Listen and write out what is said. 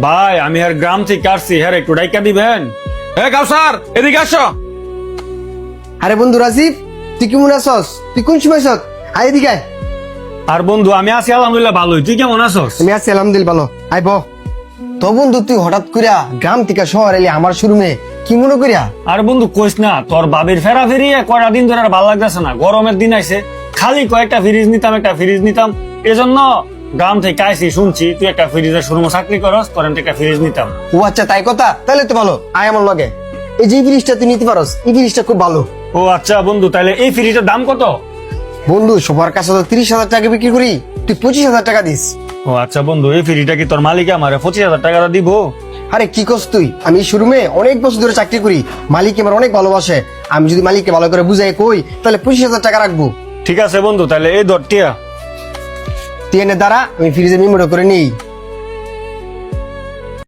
ভাই আমি আর গ্রাম থেকে আসছি, হ্যাঁ একটু ডাইকা দিবেন। হ্যাঁ কাউসার এদিকে আসো। আরে বন্ধু রাজীব, তুই কেমন আছস? তুই কোন সময় আছস? আয় এদিকে আয়। আর বন্ধু আমি আছি আলহামদুলিল্লাহ ভালোই, তুই কেমন আছস? আমি আছি আলহামদুলিল্লাহ ভালো। আয় বহ। তো বন্ধু তুই হঠাৎ করিয়া গ্রাম থেকে শহর এলি আমার শোরুমে, কি মনে করিয়া? আর বন্ধু কইস না, তোর বাবির ফেরা ফেরি কয়টা দিন ধরে আর ভালো লাগতেছে না। গরমের দিন আইছে, খালি কয়েকটা ফ্রিজ নিতাম এজন্য গ্রাম থেকে আইছি। শুনছি তুই একটা ফ্রিজের শোরুমে চাকরি করস, তোর আমি একটা ফ্রিজ নিতাম। ও আচ্ছা তাই কথা, তাহলে তো ভালো। আয় আমার লগে। এই যে ব্রিজটা তুই নিতে পারস, এই ব্রিজটা খুব ভালো। ও আচ্ছা বন্ধু, তাহলে এই ফ্রিজের দাম কত? বন্ধু সবার কাছে তো 30,000 টাকা বিক্রি করি, তুই 25,000 টাকা দিস। ও আচ্ছা বন্ধু, এই ফ্রিজটা কি তোর মালিক আমারে 25,000 টাকা দিব? আরে কি করছ তুই? আমি শোরুমে অনেক বছর ধরে চাকরি করি, মালিক আমার অনেক ভালোবাসে। আমি যদি মালিককে ভালো করে বুঝাই কই, তাহলে 25,000 টাকা রাখবো। ঠিক আছে বন্ধু, তাহলে এই দরটিয়া। তুই এনে দাঁড়া, আমি ফ্রিজে মেমোটা করে নিই।